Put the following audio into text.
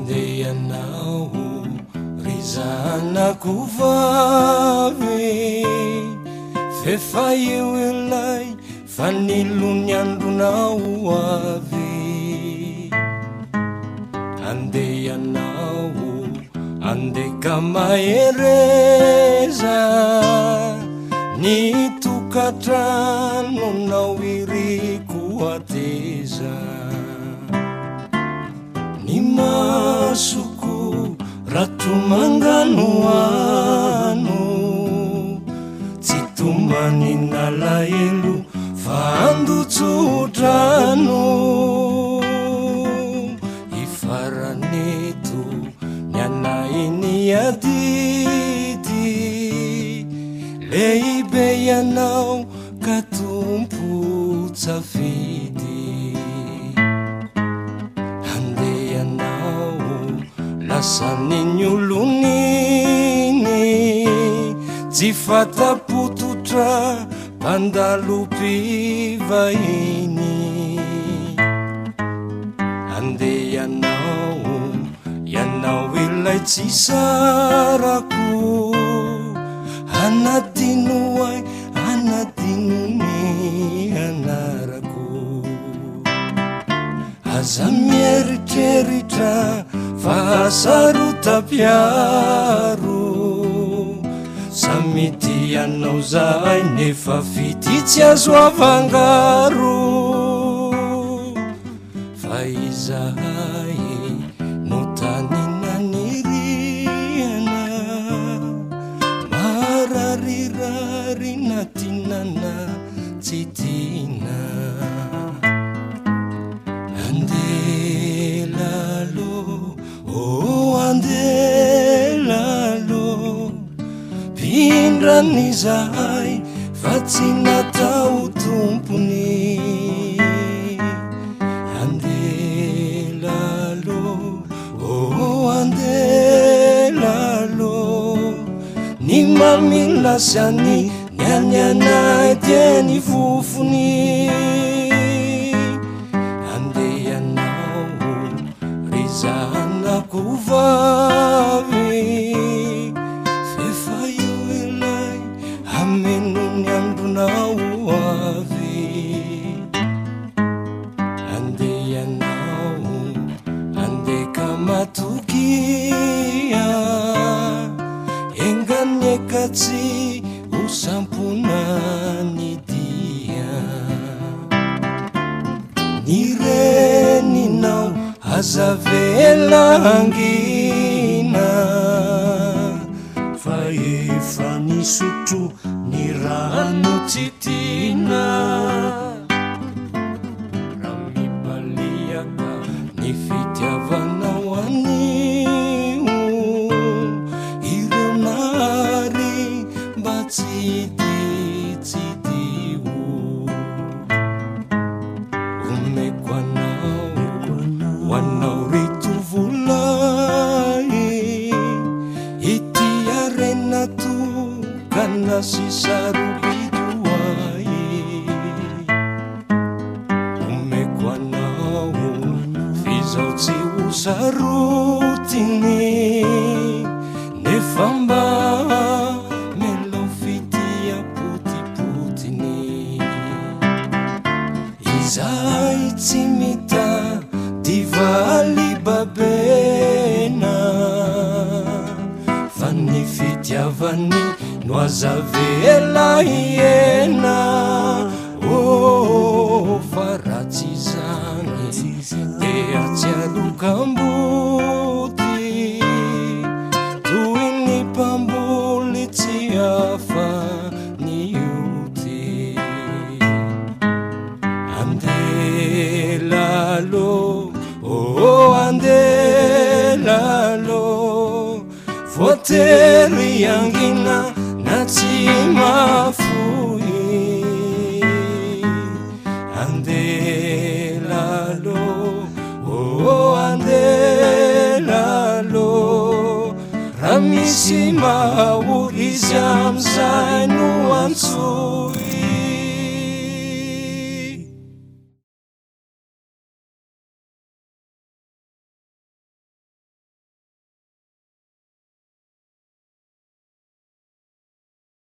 Andehanao ry zanako vavy, fefa eo elay fa nilony andronao avy. Andehanao andeka mahereza, ny tokantranonao iriko ateza. Ny masoko ratomangano ano, tsy tomany nalahelo fa andotsodrano. Ifaraneto nyanainy adidy, lehibe ianao ka tompo tsafidy. Lasaniny oloniny tsy fatapototra mpandalo mpivahiny. Andehanao ianao ilay tsy sarako, anadino ay anadino ny anarako. Aza mieritreritra fa sarotam-piaro, samity ianao zahay nefa fity tsy azo avangaro. Fa izahay no tanina niriana, mararirary na tinana tsy tina. Andelalo pindrany zahay fa tsy natao tompony. Andelalo andelalo, ny mamilasany ny anyanay tiany fofony. Andehanao ry zanako vavy, fefa eo elay hamenony andronao avy. Andehanao andeka matokia, engany ekatsy ho samponany dia. Ny reninao aza velangina, fa efa nisotro ny rano tsy tina. Raha mibaliaka ny fitiavanao anio, ireo nary mba tsy dio. Omeko anao hoanao ritovolahy, ity arenato kana sisarobidoay. Omeko anao fizao tsy ho sarotiny, nefa mba melao fitiapotipotiny. Izahay tsy mita divaly babena, fa ny fitiavany no aza vela hiena. Fa ratsy zany dia tsy alokamboty, toy ny mpamboly tsy afa nioty. Andelalo andelalo, voatery angina na tsy mafohy. Andelalo andelalo, raha misy mahory izy am'zay